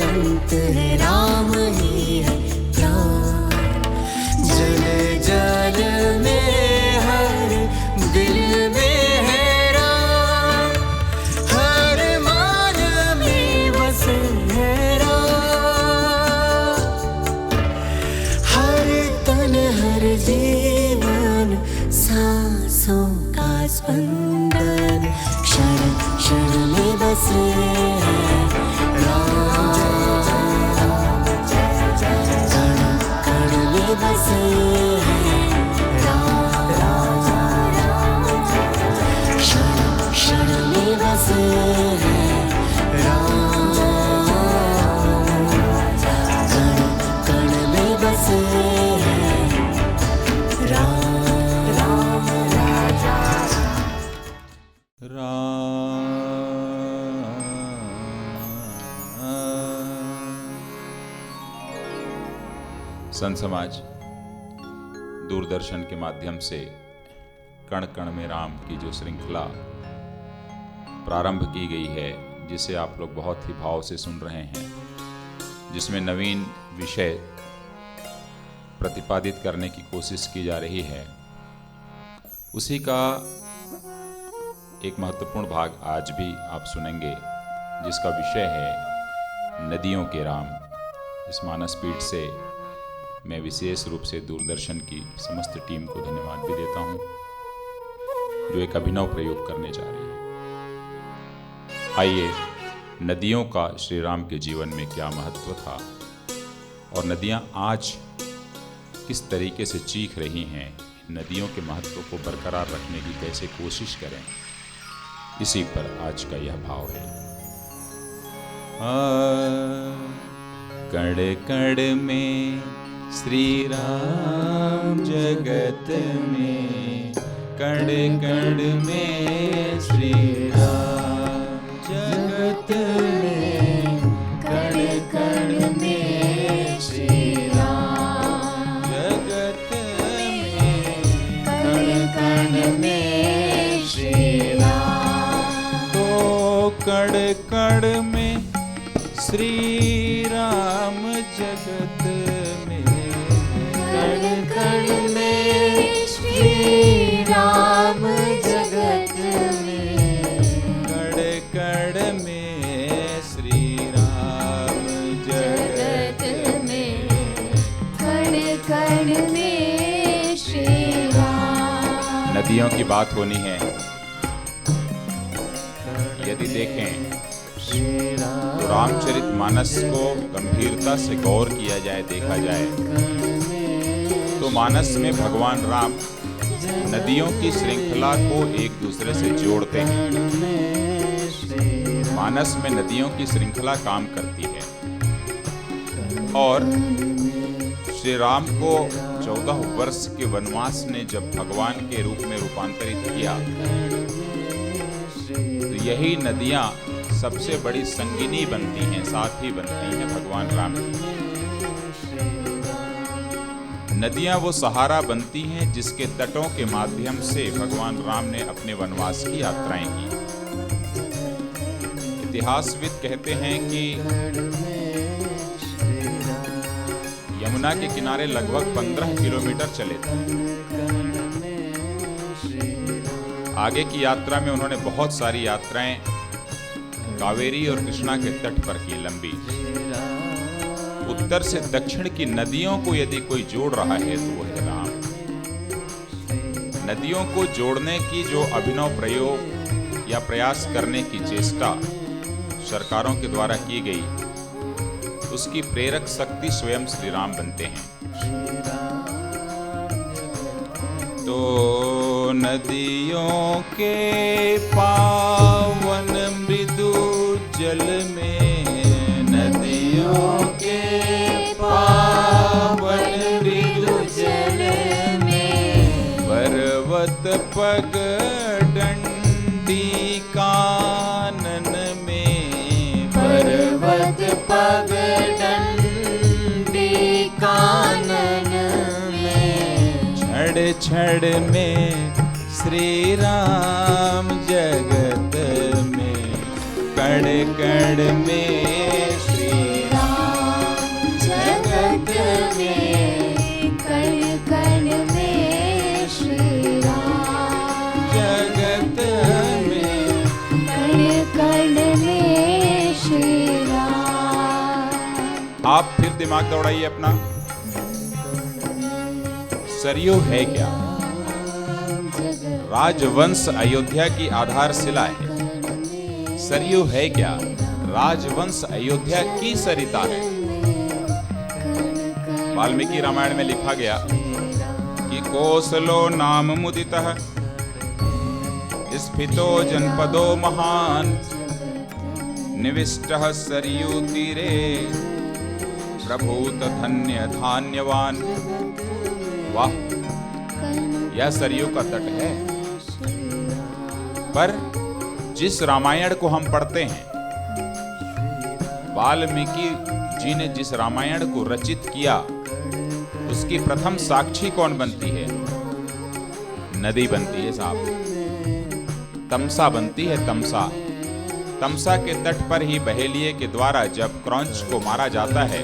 अनंत है, राम ही है प्राण। जल जल में हर दिल में है राम, हर मान में बसे है राम। हर तन हर जीवन सांसों का स्पंदन, क्षण क्षण में बसे है राम। कण कण में बसे है राम, क्षण क्षण में बसे है राम। कण कण में बसे है राम। संत समाज दूरदर्शन के माध्यम से कण कण में राम की जो श्रृंखला प्रारंभ की गई है, जिसे आप लोग बहुत ही भाव से सुन रहे हैं, जिसमें नवीन विषय प्रतिपादित करने की कोशिश की जा रही है, उसी का एक महत्वपूर्ण भाग आज भी आप सुनेंगे, जिसका विषय है नदियों के राम। इस मानस पीठ से मैं विशेष रूप से दूरदर्शन की समस्त टीम को धन्यवाद भी देता हूं, जो एक अभिनव प्रयोग करने जा रही है। आइए, नदियों का श्री राम के जीवन में क्या महत्व था और नदियां आज किस तरीके से चीख रही हैं, नदियों के महत्व को बरकरार रखने की कैसे कोशिश करें, इसी पर आज का यह भाव है। कण कण में श्री राम जगत में, कण कण में श्री राम जगत में, कण कण में श्री राम जगत में, कण कण में श्री राम। तो कण कण में श्री राम जगत में, कण कण में श्री राम जगत में, कण कण में श्री राम जगत में, कण कण में श्री राम। नदियों की बात होनी है। यदि देखें तो रामचरितमानस को गंभीरता से गौर किया जाए, देखा जाए, तो मानस में भगवान राम नदियों की श्रृंखला को एक दूसरे से जोड़ते हैं। मानस में नदियों की श्रृंखला काम करती है और श्री राम को 14 वर्ष के वनवास ने जब भगवान के रूप में रूपांतरित किया, तो यही नदियां सबसे बड़ी संगिनी बनती हैं, साथी बनती हैं भगवान राम की। नदियां वो सहारा बनती हैं जिसके तटों के माध्यम से भगवान राम ने अपने वनवास की यात्राएं की। इतिहासविद कहते हैं कि यमुना के किनारे लगभग 15 किलोमीटर चले थे। आगे की यात्रा में उन्होंने बहुत सारी यात्राएं कावेरी और कृष्णा के तट पर की, लंबी। उत्तर से दक्षिण की नदियों को यदि कोई जोड़ रहा है तो वो है राम। नदियों को जोड़ने की जो अभिनव प्रयोग या प्रयास करने की चेष्टा सरकारों के द्वारा की गई, उसकी प्रेरक शक्ति स्वयं श्री राम बनते हैं। तो नदियों के पावन मृदु जल में, नदियों के पावन मृदु जल में, पर्वत पग डंडी कानन में, पर्वत पग डंडी कानन में, छड़ छड़ में श्री राम जगत में, कण कण में श्री आप फिर दिमाग दौड़ाइए अपना। सरयू है क्या? राजवंश अयोध्या की आधारशिला है। सरयू है क्या? राजवंश अयोध्या की सरिता है। वाल्मीकि रामायण में लिखा गया कि कोसलो नाम मुदितः स्फीतो जनपदो महान निविष्टः सरयू तीरे प्रभूत धन्य धान्यवान। वाह, यह सरयू का तट है। पर जिस रामायण को हम पढ़ते हैं, वाल्मीकि जी ने जिस रामायण को रचित किया, उसकी प्रथम साक्षी कौन बनती है? नदी बनती है साहब। तमसा बनती है। तमसा, तमसा के तट पर ही बहेलिये के द्वारा जब क्रौंच को मारा जाता है,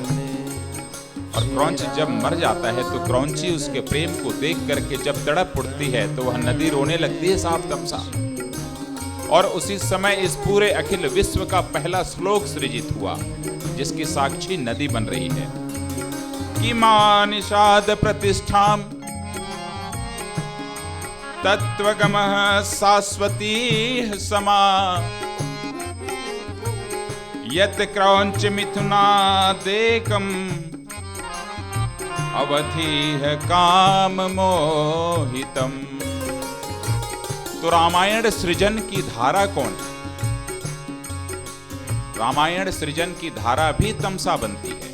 और क्रौंच जब मर जाता है तो क्रौंची उसके प्रेम को देख करके जब तड़प उठती है तो वह नदी रोने लगती है साहब, तमसा। और उसी समय इस पूरे अखिल विश्व का पहला श्लोक सृजित हुआ, जिसकी साक्षी नदी बन रही है कि मां निषाद प्रतिष्ठाम तत्वगमः शाश्वती समा यत क्रौंच मिथुनादेकम अवधि है काम मोहितम। तो रामायण सृजन की धारा कौन है? रामायण सृजन की धारा भी तमसा बनती है।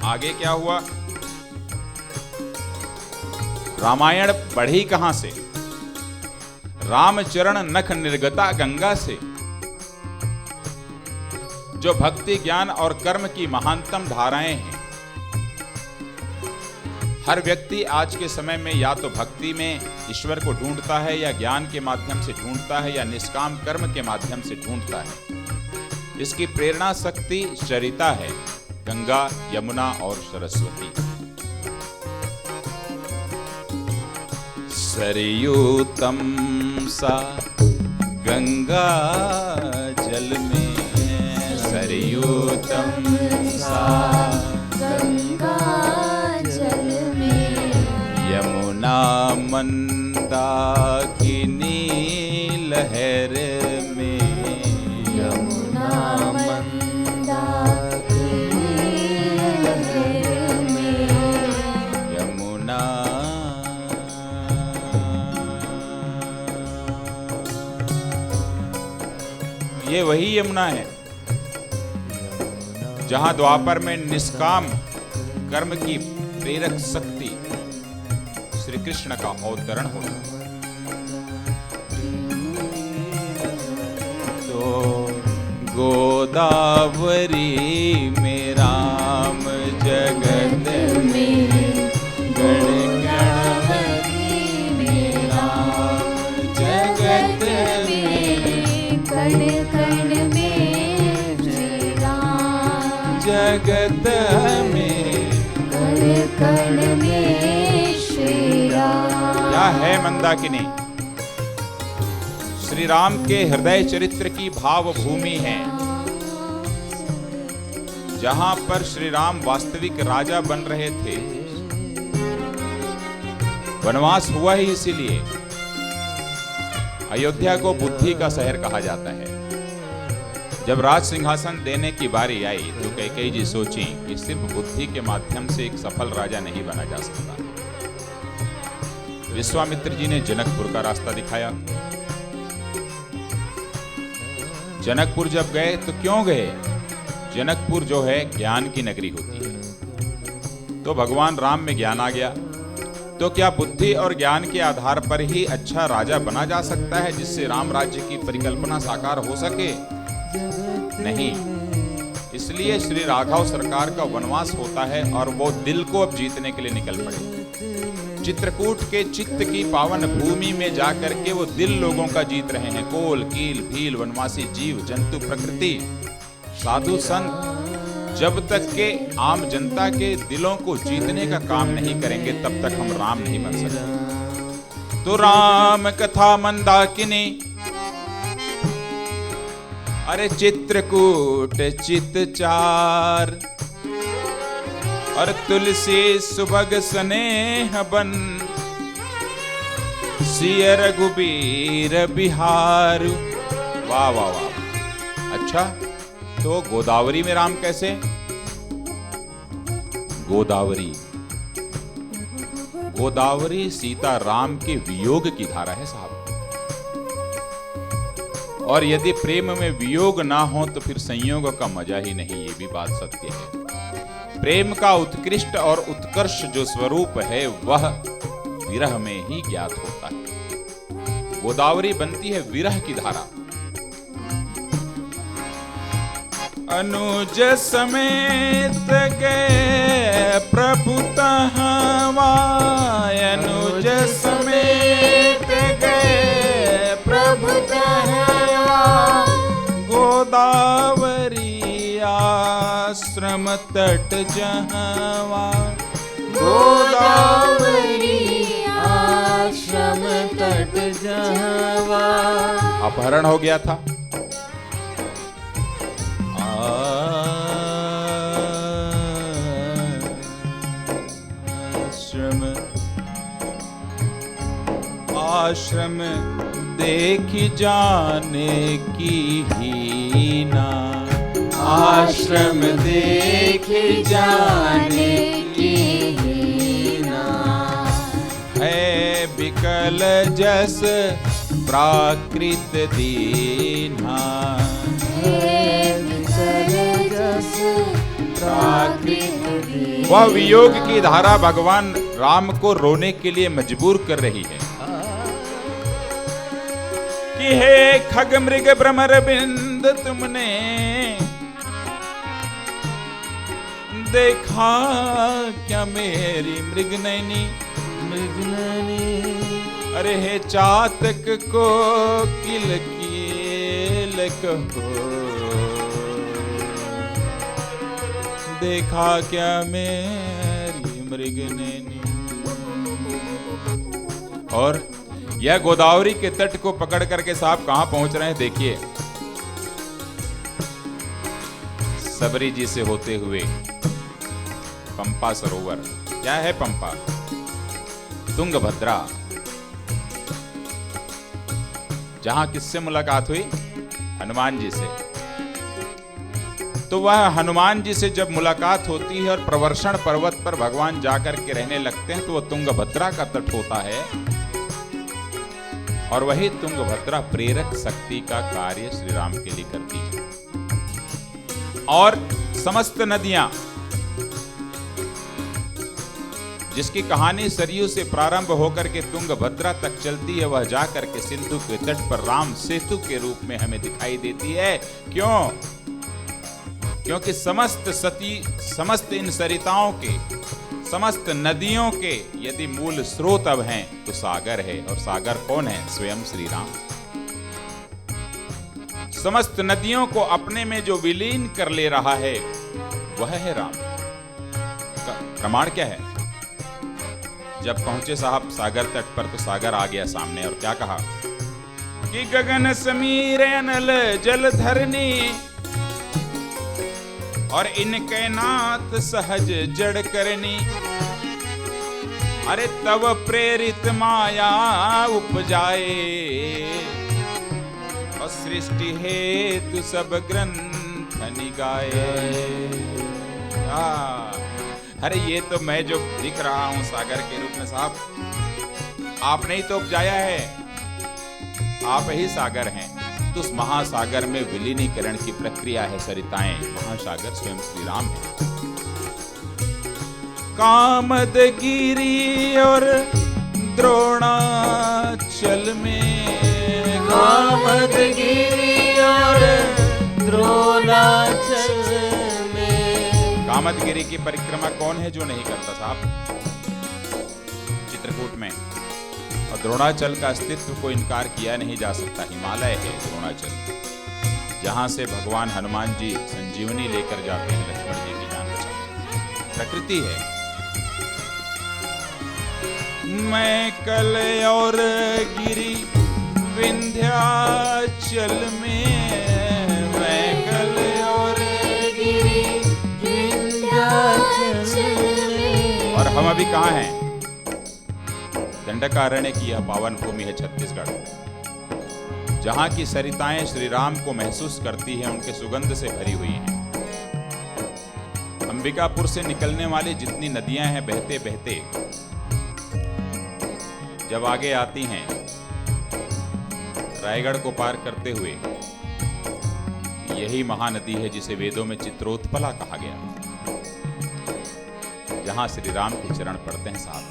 आगे क्या हुआ? रामायण बढ़ी कहां से? रामचरण नख निर्गता गंगा से। जो भक्ति, ज्ञान और कर्म की महानतम धाराएं हैं। हर व्यक्ति आज के समय में या तो भक्ति में ईश्वर को ढूंढता है, या ज्ञान के माध्यम से ढूंढता है, या निष्काम कर्म के माध्यम से ढूंढता है। इसकी प्रेरणा शक्ति सरिता है, गंगा, यमुना और सरस्वती। सरयू तमसा गंगा जल में, सरयू तमसा गंगा जल में, यमुना मंदाकिनी लहर में, यमुना मंदाकिनी लहर में, यमुना ये वही यमुना है जहां द्वापर में निष्काम कर्म की प्रेरक शक्ति श्री कृष्ण का अवतरण होता। तो गोदावरी में राम जगत में, गण गणवरी में राम जगत में, कण कण में श्री राम, जगत में, कण कण में श्री राम। क्या है मंदाकिनी? श्री राम के हृदय चरित्र की भाव भूमि है, जहां पर श्री राम वास्तविक राजा बन रहे थे। वनवास हुआ ही इसीलिए। अयोध्या को बुद्धि का शहर कहा जाता है। जब राज सिंहासन देने की बारी आई तो कैकेयी जी सोची कि सिर्फ बुद्धि के माध्यम से एक सफल राजा नहीं बना जा सकता। विश्वामित्र जी ने जनकपुर का रास्ता दिखाया। जनकपुर जब गए तो क्यों गए? जनकपुर जो है ज्ञान की नगरी होती है। तो भगवान राम में ज्ञान आ गया। तो क्या बुद्धि और ज्ञान के आधार पर ही अच्छा राजा बना जा सकता है, जिससे राम राज्य की परिकल्पना साकार हो सके? नहीं। इसलिए श्री राघव सरकार का वनवास होता है और वो दिल को अब जीतने के लिए निकल पड़े। चित्रकूट के चित्त की पावन भूमि में जाकर के वो दिल लोगों का जीत रहे हैं। कोल, कील, भील, वनवासी जीव जंतु, प्रकृति, साधु संत जब तक के आम जनता के दिलों को जीतने का काम नहीं करेंगे, तब तक हम राम नहीं बन सकते। तो राम कथा मंदाकिनी अरे चित्रकूट चितचार, और तुलसी सुभग स्नेह बन, सिय रघुबीर बिहार। वाह वाह वाह। अच्छा, तो गोदावरी में राम कैसे? गोदावरी, गोदावरी सीता राम के वियोग की धारा है साहब। और यदि प्रेम में वियोग ना हो तो फिर संयोग का मजा ही नहीं, ये भी बात सत्य है। प्रेम का उत्कृष्ट और उत्कर्ष जो स्वरूप है वह विरह में ही ज्ञात होता है। गोदावरी बनती है विरह की धारा। अनुज समेत गए प्रभु तहवा, अनुज समेत गए प्रभु तहवा, गोदावरी आश्रम तट जहवा, गोदावरी आश्रम तट जहवा। अपहरण हो गया था। आश्रम देख जाने की हीना, आश्रम देख जाने की हीना, है विकल जस प्राकृत दीना, हे विकल जस प्राकृत दीना। वह वियोग की धारा भगवान राम को रोने के लिए मजबूर कर रही है कि हे खग मृग भ्रमर बिंद तुमने देखा क्या मेरी मृगनयनी, मृगनयनी। अरे हे चातक को किल कील कहो, देखा क्या मेरी मृगनयनी। और यह गोदावरी के तट को पकड़ करके साहब कहां पहुंच रहे हैं देखिए। सबरी जी से होते हुए पंपा सरोवर, क्या है पंपा? तुंगभद्रा, जहां किससे मुलाकात हुई? हनुमान जी से। तो वह हनुमान जी से जब मुलाकात होती है और प्रवर्षण पर्वत पर भगवान जाकर के रहने लगते हैं तो वह तुंगभद्रा का तट होता है। और वही तुंगभद्रा प्रेरक शक्ति का कार्य श्री राम के लिए करती है। और समस्त नदियां जिसकी कहानी सरयू से प्रारंभ होकर के तुंगभद्रा तक चलती है, वह जाकर के सिंधु के तट पर राम सेतु के रूप में हमें दिखाई देती है। क्यों? क्योंकि समस्त इन सरिताओं के, समस्त नदियों के यदि मूल स्रोत अब हैं तो सागर है। और सागर कौन है? स्वयं श्री राम। समस्त नदियों को अपने में जो विलीन कर ले रहा है वह है राम। प्रमाण क्या है? जब पहुंचे साहब सागर तट पर तो सागर आ गया सामने और क्या कहा कि गगन समीर अनल जल धरनी, और इनके नाथ सहज जड़ करनी। अरे तब प्रेरित माया उपजाए, और सृष्टि हेतु सब ग्रंथ निगाए। अरे ये तो मैं जो दिख रहा हूं सागर के रूप में साहब, आपने ही तो उपजाया है, आप ही सागर हैं। तो उस महासागर में विलीनीकरण की प्रक्रिया है सरिताएं। महासागर स्वयं श्री राम है। कामदगिरी और द्रोणाचल में, कामदगिरी और द्रोणाचल में। कामदगिरी की परिक्रमा कौन है जो नहीं करता साहब? चित्रकूट में। और द्रोणाचल का अस्तित्व को इनकार किया नहीं जा सकता। हिमालय है द्रोणाचल, जहां से भगवान हनुमान जी संजीवनी लेकर जाते हैं लक्ष्मण जी की जान बचाने। प्रकृति है। मैं कल और गिरी विंध्याचल में, हम अभी कहाँ हैं? दंडकारण्य की यह पावन भूमि है छत्तीसगढ़, जहां की सरिताएं श्री राम को महसूस करती हैं, उनके सुगंध से भरी हुई हैं। अंबिकापुर से निकलने वाली जितनी नदियां हैं, बहते बहते जब आगे आती हैं, रायगढ़ को पार करते हुए, यही महानदी है जिसे वेदों में चित्रोत्पला कहा गया, जहां श्री राम के चरण पड़ते हैं साथ।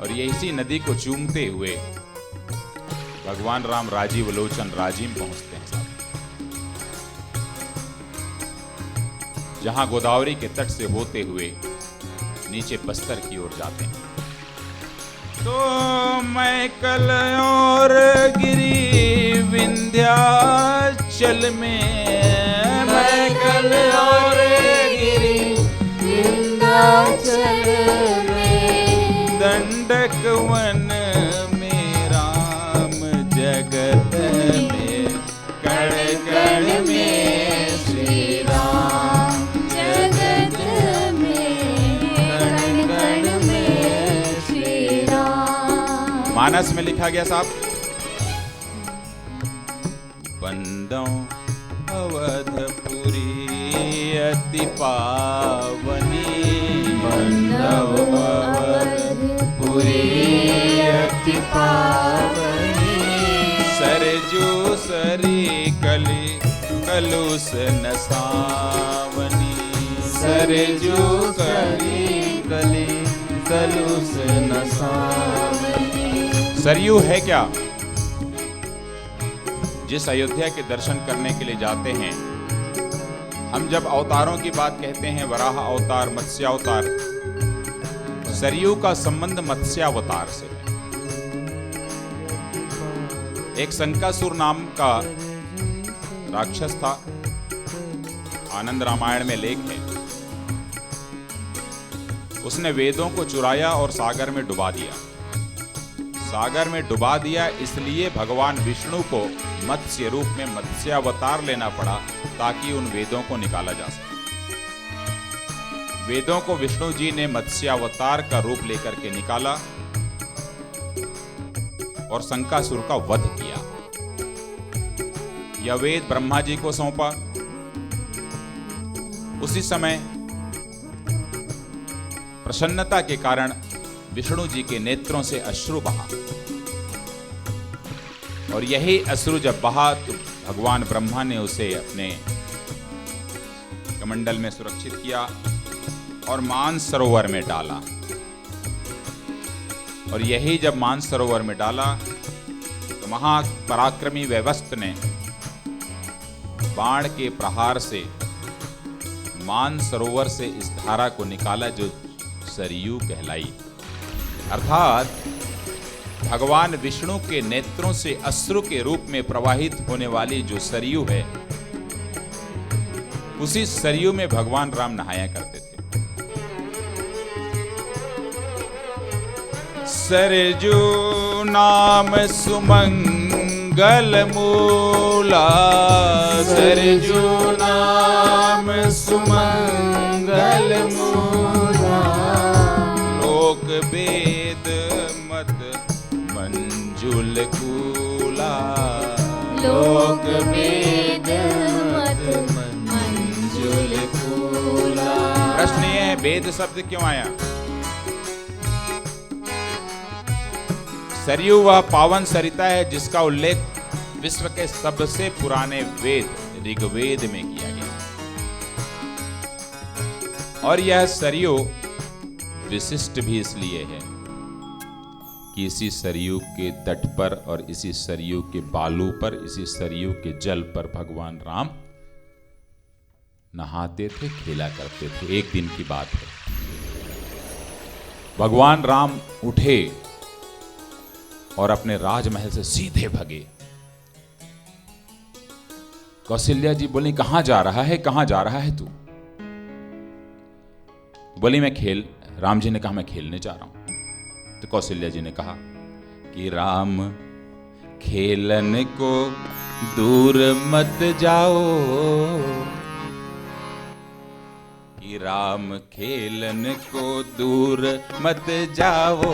और ये इसी नदी को चूमते हुए भगवान राम राजीव लोचन राजीम पहुंचते हैं साथ, जहां गोदावरी के तट से होते हुए नीचे बस्तर की ओर जाते हैं। तो मैं कल और गिरी विंध्याचल में, मैं कल और गिरी विंध्याचल में, दंडक वन में राम जगत में, कण कण में श्री राम, जगत में कण कण में श्री राम। मानस में लिखा गया साहब, बंदों अवधपुरी अति पावनी, बंदों अवधपुरी अति पावनी, सरजू सरी कली कलुष नसावनी, सरजू सरी कली कलुष नसावनी। सरयू है क्या? जिस अयोध्या के दर्शन करने के लिए जाते हैं, हम जब अवतारों की बात कहते हैं, वराह अवतार, मत्स्यावतार, सरयू का संबंध मत्स्यावतार से है। एक संकासुर नाम का राक्षस था, आनंद रामायण में लेख है। उसने वेदों को चुराया और सागर में डुबा दिया। सागर में डुबा दिया इसलिए भगवान विष्णु को मत्स्य रूप में मत्स्यावतार लेना पड़ा, ताकि उन वेदों को निकाला जा सके। वेदों को विष्णु जी ने मत्स्यावतार का रूप लेकर के निकाला और संकासुर का वध किया। यह वेद ब्रह्मा जी को सौंपा। उसी समय प्रसन्नता के कारण विष्णु जी के नेत्रों से अश्रु बहा, और यही अश्रु जब बहा तो भगवान ब्रह्मा ने उसे अपने कमंडल में सुरक्षित किया और मानसरोवर में डाला। और यही जब मानसरोवर में डाला तो महापराक्रमी वैवस्त्र ने बाण के प्रहार से मानसरोवर से इस धारा को निकाला जो सरयू कहलाई। अर्थात भगवान विष्णु के नेत्रों से अश्रु के रूप में प्रवाहित होने वाली जो सरयू है, उसी सरयू में भगवान राम नहाया करते थे। सरजू नाम सुमंगल मूला, सरजू नाम सुमंगल मूला, लोक वेद मत मंजुल कूला, लोक वेद मत मंजुल कूला। प्रश्न ये है, वेद शब्द क्यों आया? सरयू वह पावन सरिता है जिसका उल्लेख विश्व के सबसे पुराने वेद ऋग्वेद में किया गया, और यह सरयू विशिष्ट भी इसलिए है कि इसी सरयू के तट पर और इसी सरयू के बालू पर, इसी सरयू के जल पर भगवान राम नहाते थे, खेला करते थे। एक दिन की बात है, भगवान राम उठे और अपने राजमहल से सीधे भगे। कौशल्या जी बोली, कहां जा रहा है, कहां जा रहा है तू? बोली, मैं खेल, राम जी ने कहा मैं खेलने जा रहा हूं। तो कौशल्या जी ने कहा कि राम खेलन को दूर मत जाओ, कि राम खेलन को दूर मत जाओ,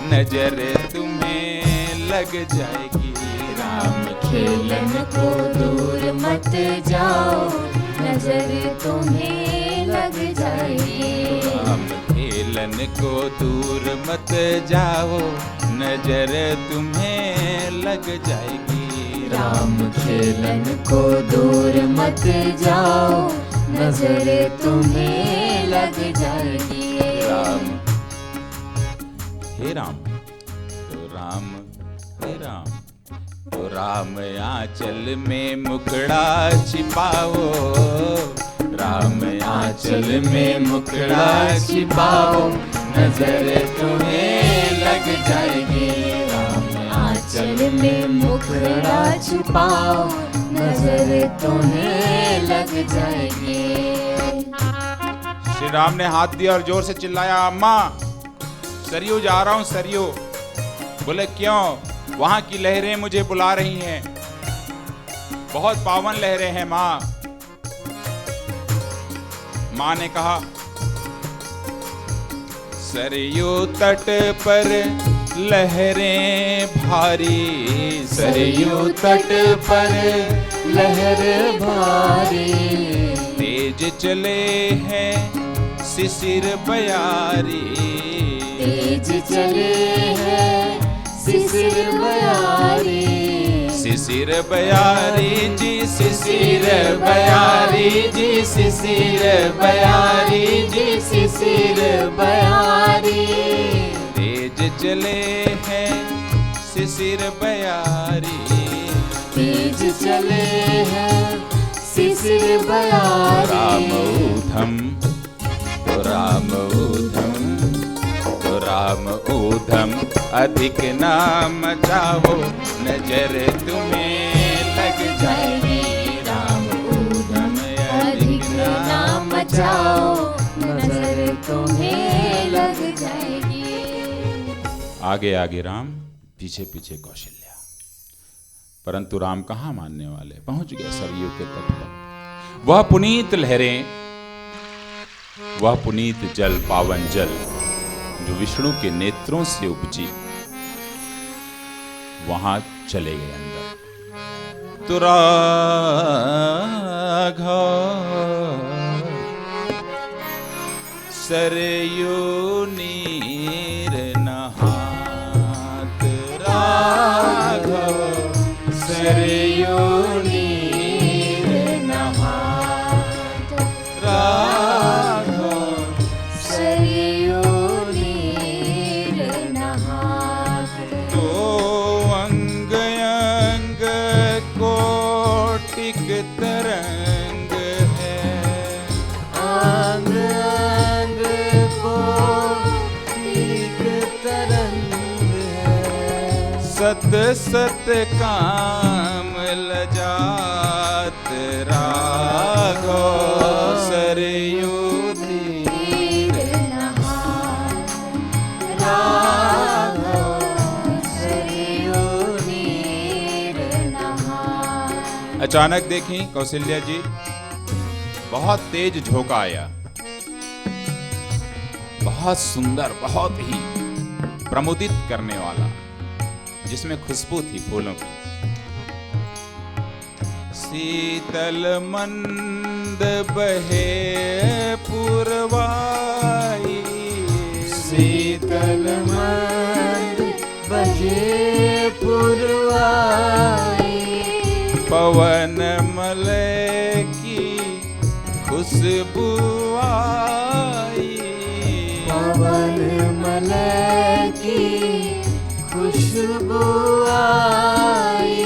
नजर तुम्हें लग जाएगी। राम खेलन को दूर मत जाओ, नजर तुम्हें लग जाएगी। राम खेलन को दूर मत जाओ, नजर तुम्हें लग जाएगी। राम खेलन को दूर मत जाओ, नजर तुम्हें लग जाएगी। राम हे राम, तो राम हे राम, तो राम आंचल में मुखड़ा छिपाओ। राम आंचल में मुखड़ा छिपाओ, नजर तुम्हें लग जाएगी। राम आंचल में मुखड़ा छुपाओ, नजर तुम्हें लग जाएगी। श्री राम ने हाथ दिया और जोर से चिल्लाया, अम्मा सरयू जा रहा हूं, सरयू। बोले क्यों? वहां की लहरें मुझे बुला रही हैं, बहुत पावन लहरें हैं माँ। माँ ने कहा, सरयू तट पर लहरें भारी, सरयू तट पर लहर भारी, तेज चले हैं शिशिर बयारी। तेज चले हैं शिशिर बयारी। शिशिर बयारी जी, शिशिर बयारी जी, शिशिर बयारी जी, शिशिर बयारी। तेज चले हैं शिशिर बयारी। तेज चले हैं शिशिर बयारी। राम ऊधम, तो राम ऊधम, तो राम ऊधम अधिक नाम जाओ, नजर तुम्हें लग जाएगी। राम ऊधम अधिक नाम जाओ, नजर तुम्हें लग जाएगी। आगे आगे राम, पीछे पीछे कौशल्या। परंतु राम कहाँ मानने वाले, पहुंच गए सरयू के तट पर। वह पुनीत लहरें, वह पुनीत जल, पावन जल जो विष्णु के नेत्रों से उपजी, वहां चले गए अंदर। तो राघव सरयू नीर नहात, राघव सरयू नीर नहात, राघव सरयू नीर नहात। तो अंग अंग कोटिक तरंग है, अंग अंग कोटिक तरंग है। सत सत काम लजात, राघव सरयू नीर नहात, राघव सरयू नीर नहात। अचानक देखी कौशल्या जी, बहुत तेज झोंका आया, बहुत सुंदर, बहुत ही प्रमुदित करने वाला, जिसमें खुशबू थी फूलों की। शीतल मंद बहे पुरवाई, शीतल मंद बहे पुरवाई। पवन मलय की खुशबू आई, पवन मलय की खुशबू आई।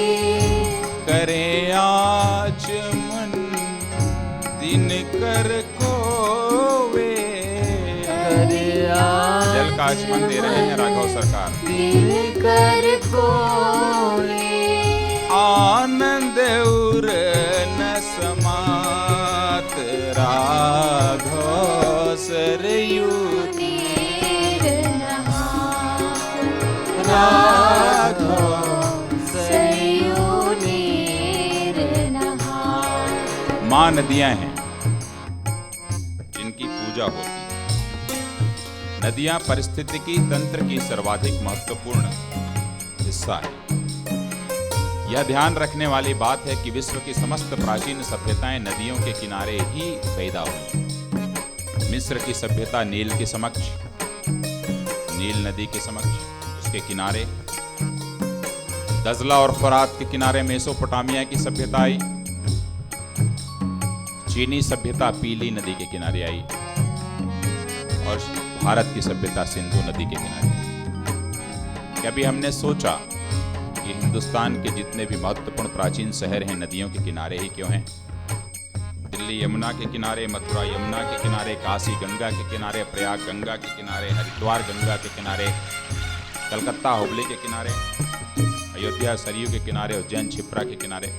करे आचमन दिन कर कोवे, करे जल का आचमन दे रहे हैं राघव सरकार। दिन कर कोवे, आनंद उर न समात, राघव सरयू नीर नहात, राघव सरयू नीर नहात। मां नदियां हैं जिनकी पूजा होती है। नदियां पारिस्थितिकी तंत्र की सर्वाधिक महत्वपूर्ण हिस्सा है। यह ध्यान रखने वाली बात है कि विश्व की समस्त प्राचीन सभ्यताएं नदियों के किनारे ही पैदा हुई। मिस्र की सभ्यता नील के समक्ष, नील नदी के समक्ष, उसके किनारे। दजला और फरात के किनारे मेसोपोटामिया की सभ्यता आई। चीनी सभ्यता पीली नदी के किनारे आई और भारत की सभ्यता सिंधु नदी के किनारे आई। कभी हमने सोचा कि हिंदुस्तान के जितने भी महत्वपूर्ण प्राचीन शहर हैं नदियों के किनारे ही क्यों हैं? दिल्ली यमुना के किनारे, मथुरा यमुना के किनारे, काशी गंगा के किनारे, प्रयाग गंगा के किनारे, हरिद्वार गंगा के किनारे, कलकत्ता हुबली के किनारे, अयोध्या सरयू के किनारे, उज्जैन क्षिप्रा के किनारे।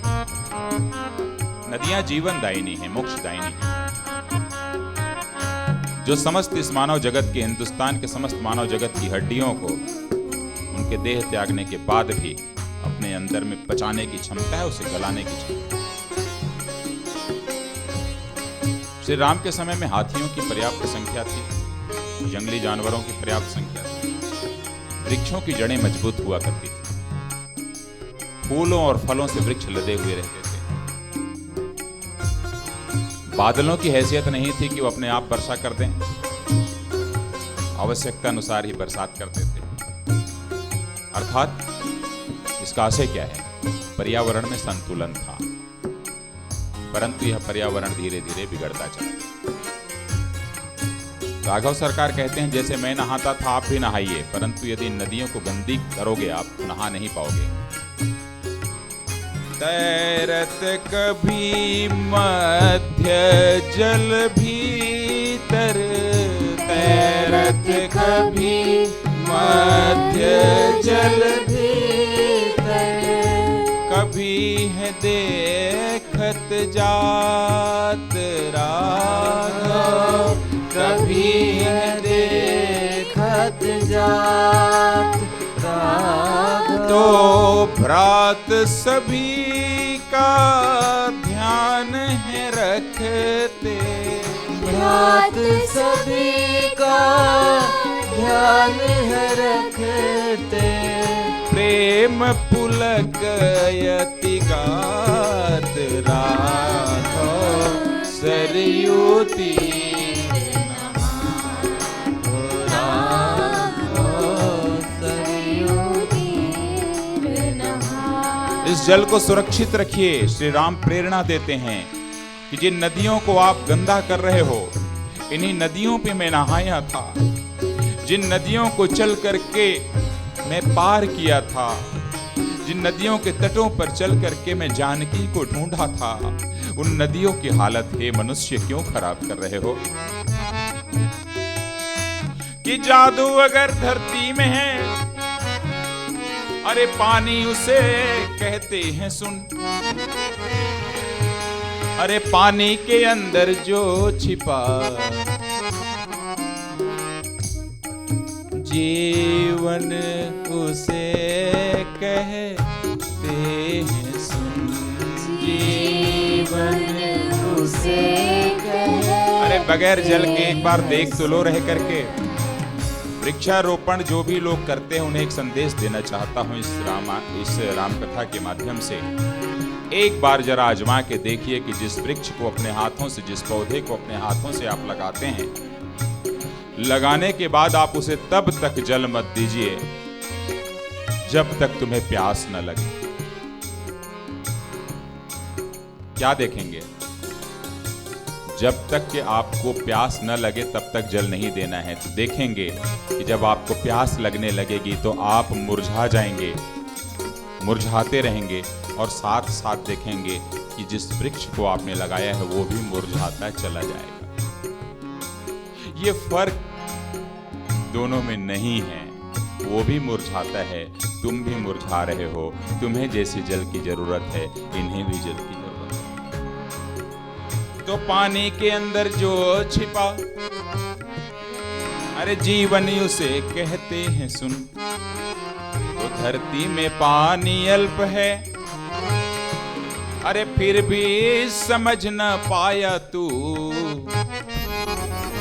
नदियां जीवन दायिनी है, मोक्ष दायिनी है, जो समस्त इस मानव जगत के, हिंदुस्तान के समस्त मानव जगत की हड्डियों को उनके देह त्यागने के बाद भी अपने अंदर में पचाने की क्षमता है, उसे गलाने की क्षमता। श्री राम के समय में हाथियों की पर्याप्त संख्या थी, जंगली जानवरों की पर्याप्त संख्या थी, वृक्षों की जड़ें मजबूत हुआ करती थी, फूलों और फलों से वृक्ष लदे हुए रहते थे। बादलों की हैसियत नहीं थी कि वो अपने आप वर्षा कर दें, आवश्यकता अनुसार ही बरसात करते थे। अर्थात इसका आशय क्या है? पर्यावरण में संतुलन था, परंतु यह पर्यावरण धीरे धीरे बिगड़ता चला। राघव सरकार कहते हैं जैसे मैं नहाता था आप भी नहाइए, परंतु यदि नदियों को गंदी करोगे आप तो नहा नहीं पाओगे। तैरत कभी मध्य जल भीतर, तैरत कभी मध्य जल भीतर, कभी है देखत जात राघव, कभी है देखत जात राघव। तो भ्रात सभी का ध्यान है रखते, भ्रात सभी का ध्यान है रखते, प्रेम पुलक यति गात राघव, सरयू तीर नहाओ राघव, सरयू तीर नहाओ। इस जल को सुरक्षित रखिए। श्री राम प्रेरणा देते हैं कि जिन नदियों को आप गंदा कर रहे हो, इन्हीं नदियों पे मैं नहाया था, जिन नदियों को चल करके मैं पार किया था, जिन नदियों के तटों पर चल करके मैं जानकी को ढूंढा था, उन नदियों की हालत हे मनुष्य क्यों खराब कर रहे हो? कि जादू अगर धरती में है, अरे पानी उसे कहते हैं सुन, अरे पानी के अंदर जो छिपा जीवन उसे कहते हैं सुन, जीवन उसे कहते। अरे बगैर जल के एक बार देख तो लो रह करके। वृक्षारोपण जो भी लोग करते हैं उन्हें एक संदेश देना चाहता हूं इस राम कथा के माध्यम से। एक बार जरा आजमा के देखिए कि जिस वृक्ष को अपने हाथों से, जिस पौधे को अपने हाथों से आप लगाते हैं, लगाने के बाद आप उसे तब तक जल मत दीजिए जब तक तुम्हें प्यास न लगे। क्या देखेंगे? जब तक कि आपको प्यास न लगे तब तक जल नहीं देना है। तो देखेंगे कि जब आपको प्यास लगने लगेगी तो आप मुरझा जाएंगे, मुरझाते रहेंगे, और साथ साथ देखेंगे कि जिस वृक्ष को आपने लगाया है वो भी मुरझाता चला जाएगा। ये फर्क दोनों में नहीं है। वो भी मुरझाता है, तुम भी मुरझा रहे हो। तुम्हें जैसे जल की जरूरत है, इन्हें भी जल की जरूरत है। तो पानी के अंदर जो छिपा, अरे जीवन उसे कहते हैं सुन। तो धरती में पानी अल्प है, अरे फिर भी समझ न पाया तू।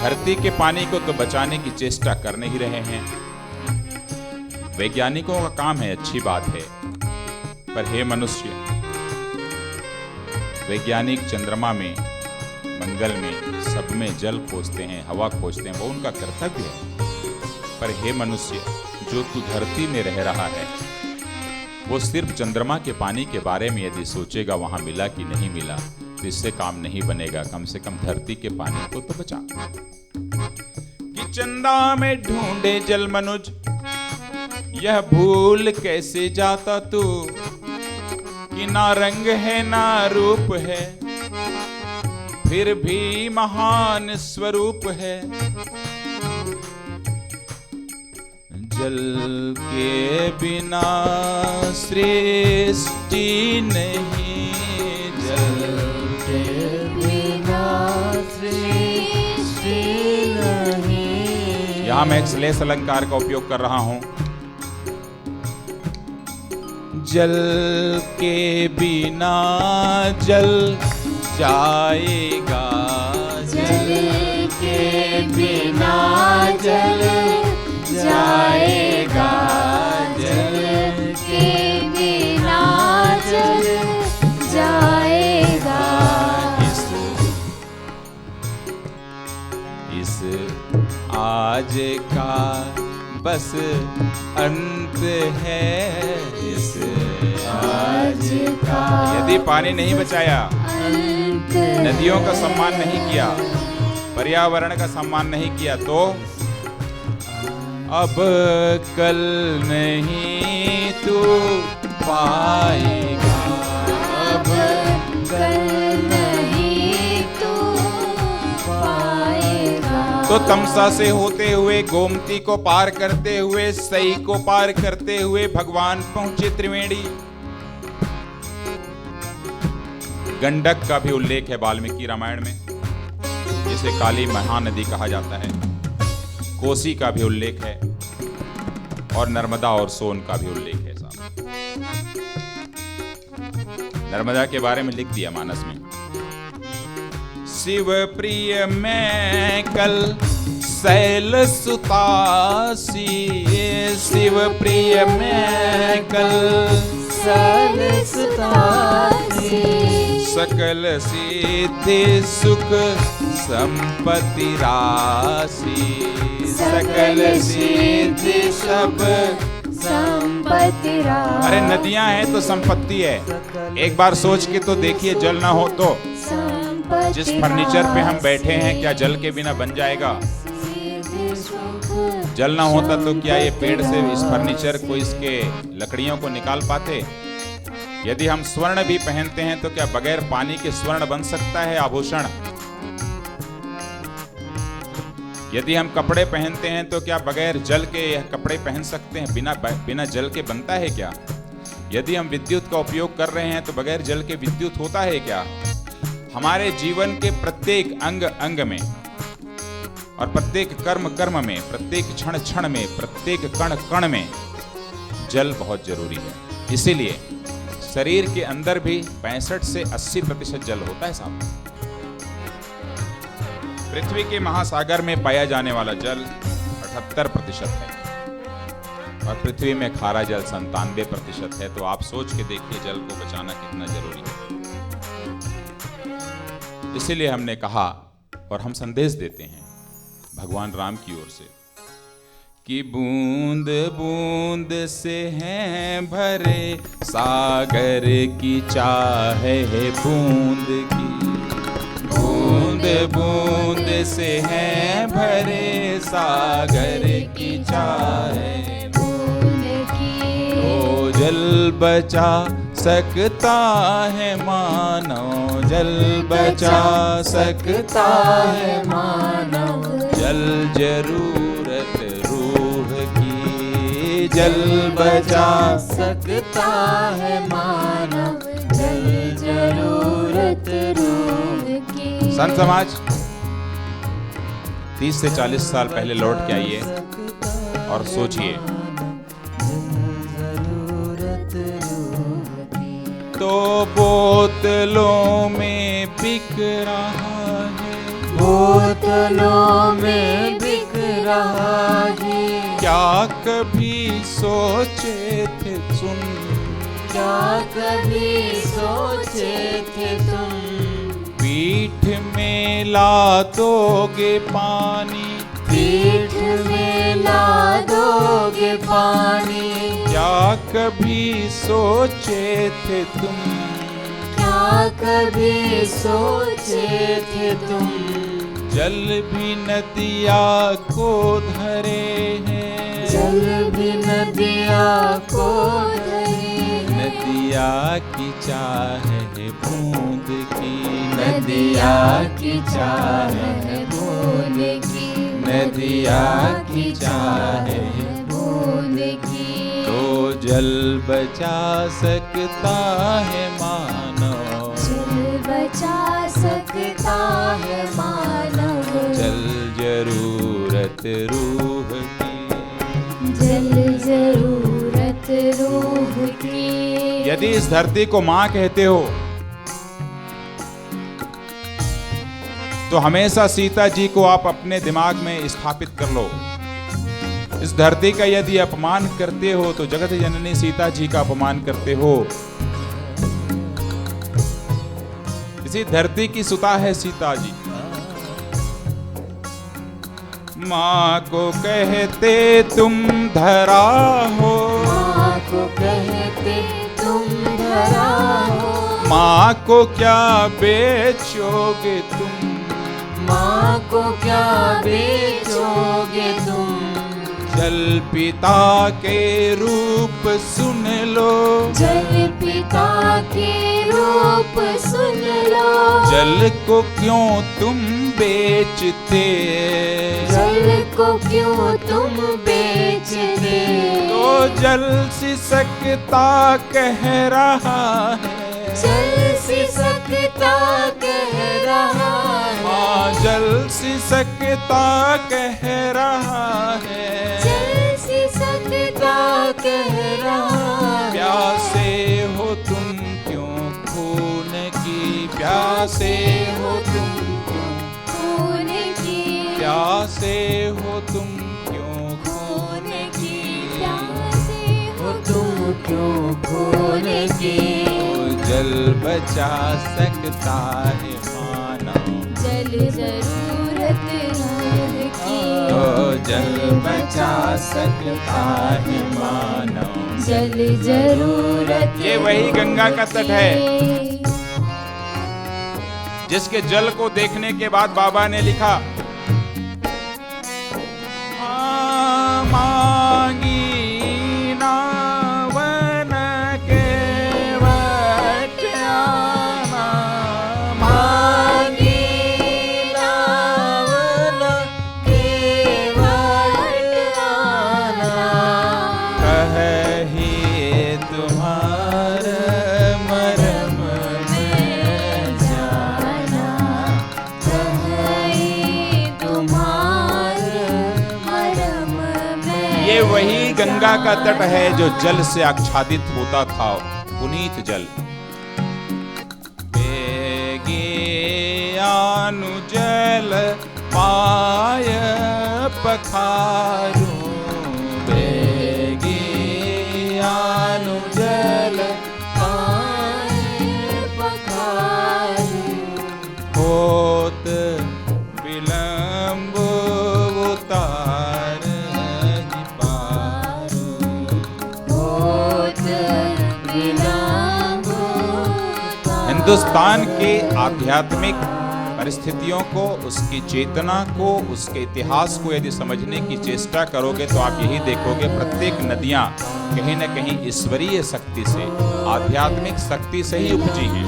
धरती के पानी को तो बचाने की चेष्टा कर नहीं रहे हैं। वैज्ञानिकों का काम है, अच्छी बात है, पर हे मनुष्य, वैज्ञानिक चंद्रमा में, मंगल में, सब में जल खोजते हैं, हवा खोजते हैं, वो उनका कर्तव्य है। पर हे मनुष्य, जो तू धरती में रह रहा है, वो सिर्फ चंद्रमा के पानी के बारे में यदि सोचेगा वहां मिला कि नहीं मिला, तो इससे काम नहीं बनेगा। कम से कम धरती के पानी को तो बचा। कि चंदा में ढूंढे जल मनुज, यह भूल कैसे जाता तू, कि ना रंग है ना रूप है, फिर भी महान स्वरूप है। जल के बिना सृष्टि नहीं, जल के बिना सृष्टि नहीं। यहां मैं एक श्लेष अलंकार का उपयोग कर रहा हूं। जल के बिना जल जाएगा, जल के बिना जल जाएगा, जल के बिना जल जाएगा। इस आज का बस अंत है, इस आज का यदि पानी नहीं बचाया, अंत, नदियों का सम्मान नहीं किया, पर्यावरण का सम्मान नहीं किया, तो अब कल नहीं तू पाएगा, अब कल नहीं तू पाएगा। तो तमसा से होते हुए, गोमती को पार करते हुए, सई को पार करते हुए भगवान पहुंचे त्रिवेणी। गंडक का भी उल्लेख है वाल्मीकि रामायण में, जिसे काली महानदी कहा जाता है। कोसी का भी उल्लेख है, और नर्मदा और सोन का भी उल्लेख है साहब। नर्मदा के बारे में लिख दिया मानस में। शिव प्रिय मैं कल शैल सुतासी, शिव प्रिय मैं कल शैल सुतासी, सकल सिद्धि सुख संपत्ति राशि, सकल सिद्धि सब संपत्ति राशि। अरे नदियां हैं तो संपत्ति है। एक बार सोच के तो देखिए, जल ना हो तो जिस फर्नीचर पे हम बैठे हैं, क्या जल के बिना बन जाएगा? जल ना होता तो क्या ये पेड़ से इस फर्नीचर को, इसके लकड़ियों को निकाल पाते? यदि हम स्वर्ण भी पहनते हैं तो क्या बगैर पानी के स्वर्ण बन सकता है आभूषण? यदि हम कपड़े पहनते हैं तो क्या बगैर जल के यह कपड़े पहन सकते हैं? बिना जल के बनता है क्या? यदि हम विद्युत का उपयोग कर रहे हैं तो बगैर जल के विद्युत होता है क्या? हमारे जीवन के प्रत्येक अंग अंग में और प्रत्येक कर्म कर्म में, प्रत्येक क्षण क्षण में, प्रत्येक कण कण में जल बहुत जरूरी है। इसीलिए शरीर के अंदर भी 65 से 80% जल होता है साहब। पृथ्वी के महासागर में पाया जाने वाला जल 78% है, और पृथ्वी में खारा जल 97% है। तो आप सोच के देखिए जल को बचाना कितना जरूरी है। इसीलिए हमने कहा और हम संदेश देते हैं भगवान राम की ओर से कि बूंद बूंद से हैं भरे सागर की चाह है, बूंद की बूंद बूंद से हैं भरे सागर की चाह है, बूंद की। तो जल बचा सकता है मानव, जल बचा सकता है मानव, जल जरूरत रूह की, जल बचा सकता है मानव, जल जरूरत रूह की। संत समाज 30 से 40 साल पहले लौट के आइए और सोचिए, तो बोतलों में बिक रहा है, बोतलों में बिक रहा है। क्या कभी सोचे थे सुन, क्या कभी सोचे थे तुम, पीठ में ला दोगे पानी, पीठ में ला दोगे पानी। क्या कभी सोचे थे तुम, क्या कभी सोचे थे तुम, जल भी नदिया को धरे हैं, जल भी नदिया को धरे, नदिया की चाह है बूंद की, नदिया की चाह है बूंद की, नदिया की चाह है बूंद की। तो जल बचा सकता है मानव, जल बचा सकता है मानव, जल जरूरत रूह की, जल जरूरत रूह की। यदि इस धरती को माँ कहते हो तो हमेशा सीता जी को आप अपने दिमाग में स्थापित कर लो। इस धरती का यदि अपमान करते हो तो जगत जननी सीता जी का अपमान करते हो। इसी धरती की सुता है सीता जी। माँ को कहते तुम धरा हो, माँ को कहते तुम धरा हो, माँ को क्या बेचोगे तुम, माँ को क्या बेचोगे तुम, जल पिता के रूप सुन लो, जल पिता के रूप सुन लो, जल को क्यों तुम बेचते, जल को क्यों तुम बेचते। तो जल सिसकता कह रहा है, जल सिसकता कह रहा है, माँ जल सिसकता कह रहा है, जल सिसकता कह रहा है। प्यासे हो तुम क्यों खून की, प्यासे हो तुम क्यों, खून की, प्यासे हो तुम क्यों खून की, प्यासे हो तुम क्यों खून की। तो जल बचा सकता है मानव, जल जरूरत रूह की, तो जल बचा सकता है मानव। जल जरूरत। ये वही गंगा का तट है है। जिसके जल को देखने के बाद बाबा ने लिखा, मांगी नावन के वट आना, मांगी नावन के वट आना, कही तुम्हार मरम में जाना, कहीं तुम्हार मरम में। ये वही गंगा का तट है जो जल से आच्छादित होता था, पुनीत जल। बेगे आनु जल पाय पखारू, बेगे आनु जल पाए पखारू, होत विलंब उतार ही पारू। होत विलंब उतार। हिंदुस्तान के आध्यात्मिक परिस्थितियों को, उसकी चेतना को, उसके इतिहास को यदि समझने की चेष्टा करोगे तो आप यही देखोगे प्रत्येक नदियां कहीं न कहीं ईश्वरीय शक्ति से, आध्यात्मिक शक्ति से ही उपजी हैं।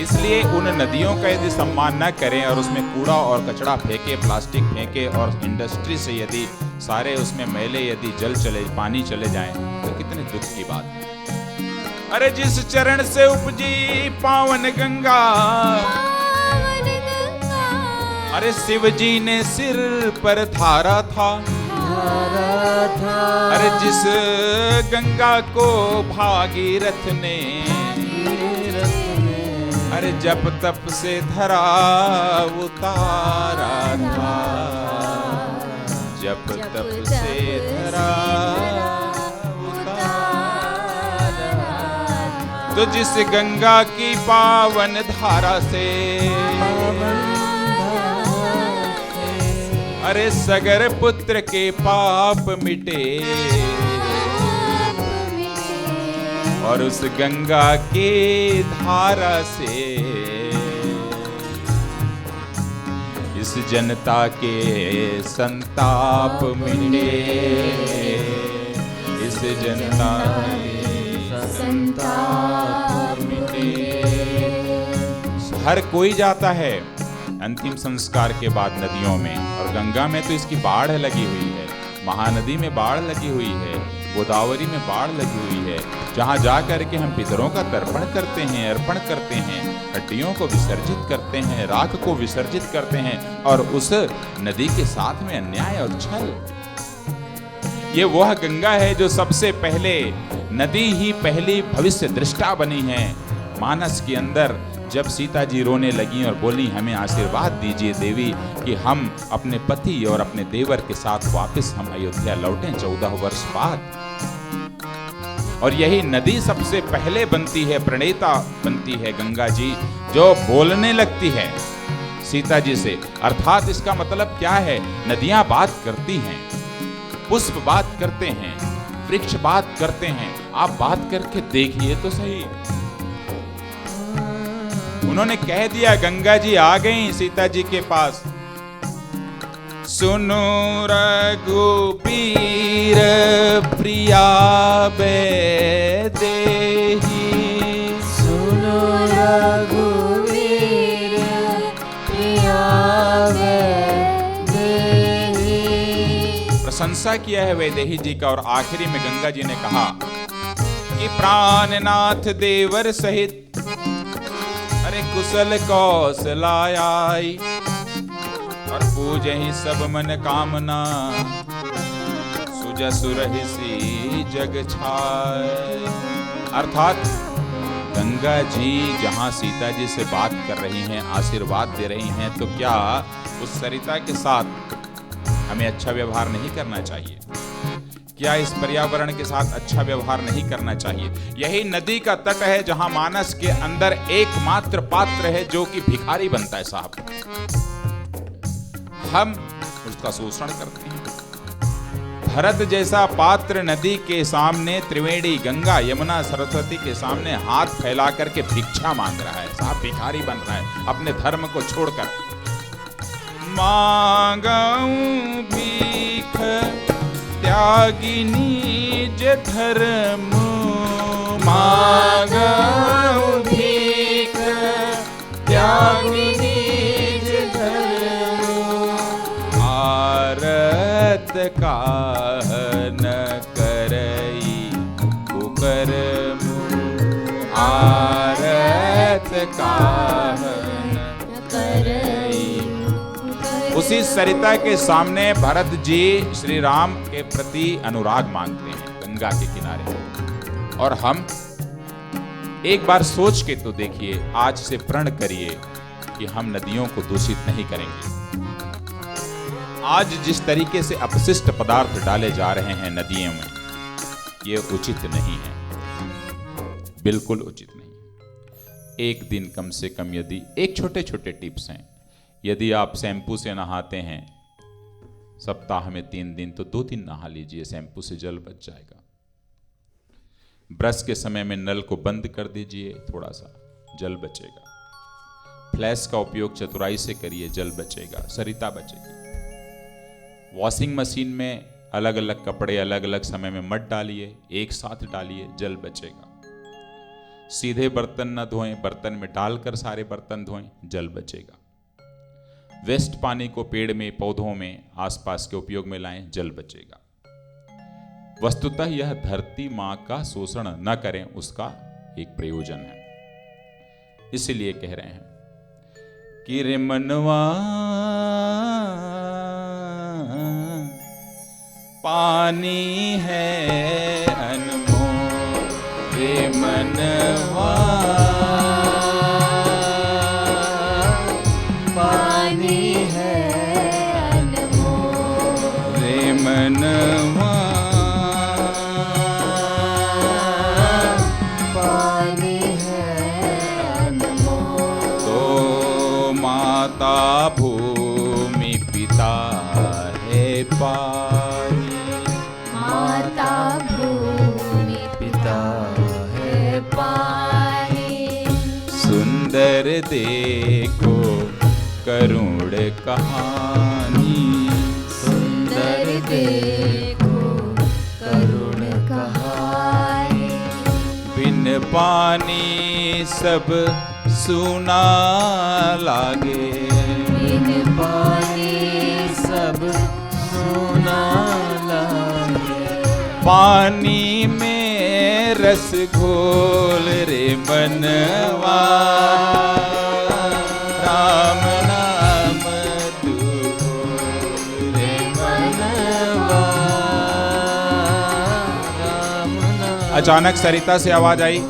इसलिए उन नदियों का यदि सम्मान न करें और उसमें कूड़ा और कचरा फेंके, प्लास्टिक फेंके और इंडस्ट्री से यदि सारे उसमें मैले यदि जल चले, पानी चले जाएं तो कितने दुख की बात है। अरे जिस चरण से उपजी पावन गंगा, पावन गंगा, अरे शिव जी ने सिर पर धारा था, धारा था। अरे जिस गंगा को भागीरथ ने, अरे जप तप से धरा उतारा था, जप तप से धरा उतारा। तो जिस गंगा की पावन धारा से अरे सगर पुत्र के पाप मिटे, और उस गंगा के धारा से इस जनता के संताप मिटे, इस जनता के संताप मिटे। हर कोई जाता है अंतिम संस्कार के बाद नदियों में, और गंगा में तो इसकी बाढ़ लगी हुई है, महानदी में बाढ़ लगी हुई है, गोदावरी में बाढ़ लगी हुई है, जहाँ जा करके हम पितरों का तर्पण करते हैं, अर्पण करते हैं, हड्डियों को विसर्जित करते हैं, राख को विसर्जित करते हैं, और उस नदी के साथ में अन्याय और छल। ये वह गंगा है जो सबसे पहले नदी ही पहली भविष्य दृष्टा बनी है मानस के अंदर। जब सीता जी रोने लगी और बोली हमें आशीर्वाद दीजिए देवी कि हम अपने पति और अपने देवर के साथ वापस हम अयोध्या लौटें 14 वर्ष बाद। और यही नदी सबसे पहले बनती है, प्रणेता बनती है गंगा जी, जो बोलने लगती है सीता जी से। अर्थात इसका मतलब क्या है, नदियां बात करती हैं, पुष्प बात करते हैं, वृक्ष बात करते हैं। आप बात करके देखिए तो सही। उन्होंने कह दिया, गंगा जी आ गई सीता जी के पास। सुनो रघुबीर प्रिया बैदेही, सुनो रघुवीर प्रिया वैदेही। प्रशंसा किया है वैदेही जी का। और आखिरी में गंगा जी ने कहा कि प्राणनाथ देवर सहित अरे कुशल कौशलाय, और पूजे ही सब मन कामना, सुजसुर हिसी जग छाय। अर्थात गंगा जी जहां सीता जी से बात कर रही हैं, आशीर्वाद दे रही हैं, तो क्या उस सरिता के साथ हमें अच्छा व्यवहार नहीं करना चाहिए? क्या इस पर्यावरण के साथ अच्छा व्यवहार नहीं करना चाहिए? यही नदी का तट है जहां मानस के अंदर एकमात्र पात्र है जो कि भिखारी बनता है साहब। हम उसका शोषण करते हैं। भरत जैसा पात्र नदी के सामने, त्रिवेणी गंगा यमुना सरस्वती के सामने हाथ फैला करके भिक्षा मांग रहा है साहब, भिखारी बन रहा है अपने धर्म को छोड़कर। मांगऊं भीख त्यागी निज धर्म, मांगऊं भीख त्यागी निज धर्म, आरत काह न करई कुकर्म, आरत काह न करई। उसी सरिता के सामने भरत जी श्री राम के प्रति अनुराग मांगते हैं गंगा के किनारे। और हम एक बार सोच के तो देखिए, आज से प्रण करिए कि हम नदियों को दूषित नहीं करेंगे। आज जिस तरीके से अपशिष्ट पदार्थ डाले जा रहे हैं नदियों में, ये उचित नहीं है, बिल्कुल उचित नहीं। एक दिन कम से कम, यदि एक छोटे छोटे टिप्स हैं, यदि आप शैम्पू से नहाते हैं सप्ताह में 3 दिन, तो 2 दिन नहा लीजिए, शैम्पू से जल बच जाएगा। ब्रश के समय में नल को बंद कर दीजिए, थोड़ा सा जल बचेगा। फ्लैश का उपयोग चतुराई से करिए, जल बचेगा, सरिता बचेगी। वॉशिंग मशीन में अलग अलग कपड़े अलग अलग समय में मत डालिए, एक साथ डालिए, जल बचेगा। सीधे बर्तन न धोएं, बर्तन में डालकर सारे बर्तन धोएं, जल बचेगा। वेस्ट पानी को पेड़ में, पौधों में, आसपास के उपयोग में लाएं, जल बचेगा। वस्तुतः यह धरती मां का शोषण न करें, उसका एक प्रयोजन है। इसलिए कह रहे हैं कि रे मनवा पानी है अनमोल, रे मनवा पानी है अनमोल। रे मनवा पानी है अनमोल। तो माता भूमि पिता है पानी। माता भूमि पिता है पानी। सुंदर देखो करुण कहानी। सुंदर देखो करुण कहानी। बिन पानी सब सूना लागे। बिन पानी सब सूना लागे। पानी में रस घोल रे मनवा। राम नाम तू बोल रे मनवा। राम नाम। अचानक सरिता से आवाज आई।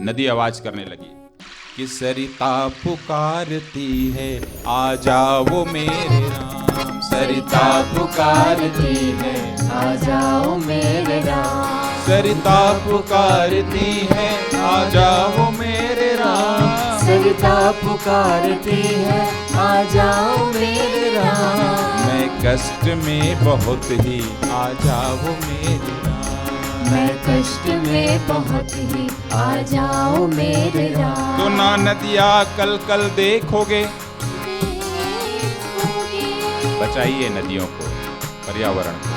नदी आवाज करने लगी कि सरिता पुकारती है आ जाओ मेरे राम। सरिता पुकारती है आ जाओ मेरे राम। सरिता पुकारती है आ जाओ मेरे राम। सरिता पुकारती है आ जाओ मेरे राम। मैं कष्ट में बहुत ही आ जाओ मेरे राम। मैं कष्ट में बहुत ही आ जाओ मेरे राम। तो ना नदिया कल कल देखोगे। बचाइए नदियों को, पर्यावरण को।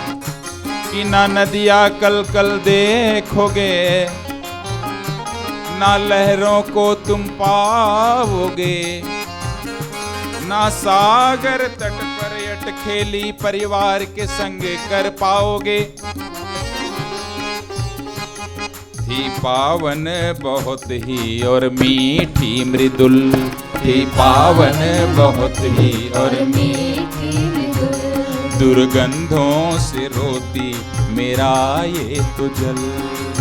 कि ना नदिया कल कल देखोगे, ना लहरों को तुम पाओगे, ना सागर तट पर अटखेली परिवार के संग कर पाओगे। थी पावन बहुत ही और मीठी मृदुल। थी पावन बहुत ही और मीठी मृदुल। दुर्गंधों से रोती मेरा ये तो जल।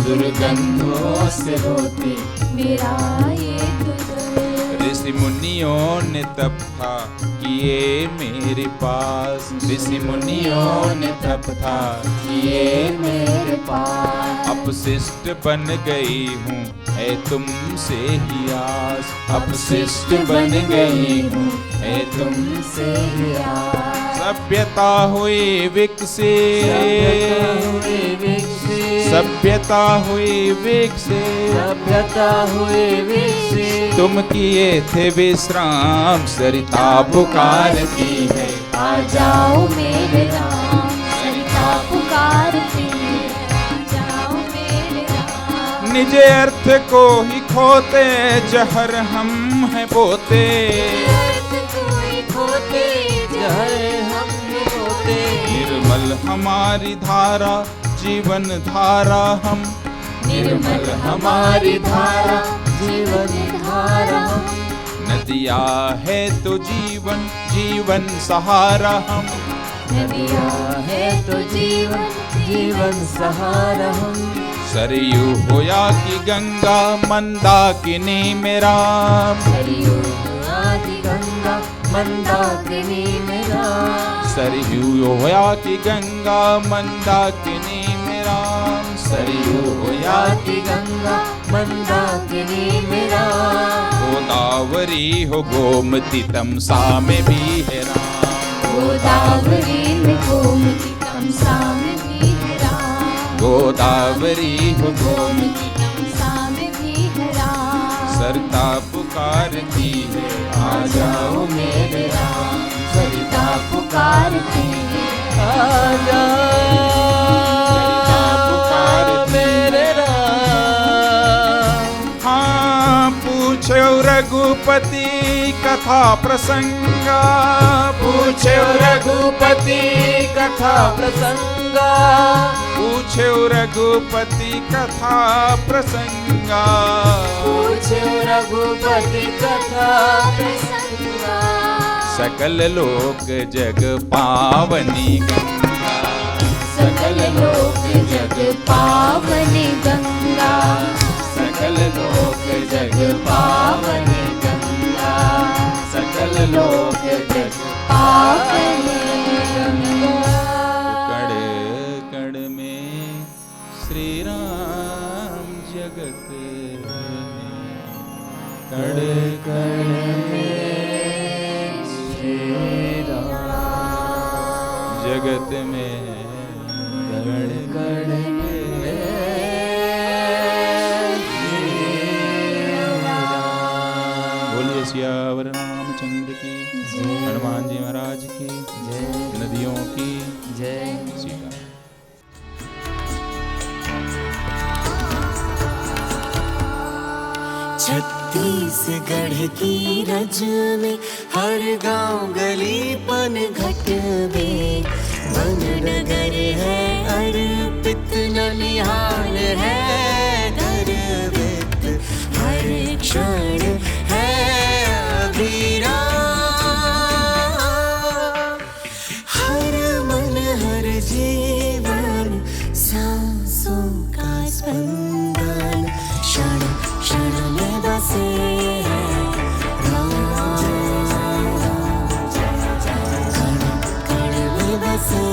दुर्गंधों से रोती मेरा ये तो जल। ऋषि मुनियों ने तप था किए मेरे पास। ऋषि मुनियों ने तप था किए मेरे पास। अपशिष्ट बन गई हूँ है तुमसे ही आस। अपशिष्ट बन गई हूँ है तुमसे ही आस। सभ्यता हुई विकसित। सभ्यता हुई विकसित। सभ्यता हुई विकसित। तुम किए थे विश्राम। सरिता पुकारती है आ जाओ मेरे राम। सरिता पुकारती है आ जाओ मेरे राम। निज अर्थ को ही खोते जहर हम हैं बोते। अर्थ कोई खोते जहर हम होते। निर्मल हमारी धारा जीवन धारा हम। निर्मल हमारी धारा जीवन धारा हम। नदिया है तो जीवन जीवन सहारा हम। नदिया है तो जीवन जीवन सहारा हम। सरयू हो या कि गंगा मंदाकिनी में राम। सरयू आदि गंगा मंदाकिनी में राम। सरयू हो या कि गंगा मंदाकिनी में राम। सरयू हो या आदि गंगा मंदाकिनी में राम। गोदावरी हो गोमती तमसा में भी है राम। गोदावरी में गोमती तमसा में भी है राम। गोदावरी हो गोमती तमसा में भी है राम। सरिता पुकारती है आ जाओ मेरे राम। सरिता पुकारती है आ जाओ मेरे राम। हाँ पूछो रघुपति कथा प्रसंगा। पूछो रघुपति कथा प्रसंगा। पूछो रघुपति कथा प्रसंगा। पूछो रघुपति कथा प्रसंगा। सकल लोक जग पावनी गंगा। सकल लोक जग पावनी गंगा। सकल लोक जग पावनी गंगा। लोक ब्रज पाप कण कण में श्री राम जगत में, कण कण में श्री राम जगत में, कण कण में श्री राम। बोलिए सियावर रामचंद्र की, हनुमान जी महाराज की, नदियों की जय। सीता छत्तीसगढ़ की रज में हर गांव गली पन घट में वन नगर है अर्पित ननिहाल है गर्वित हर क्षण है अभिराम। हर मन हर जीवन सांसों का स्पंदन क्षण क्षण में बसे हैं राम, कण कण में बसे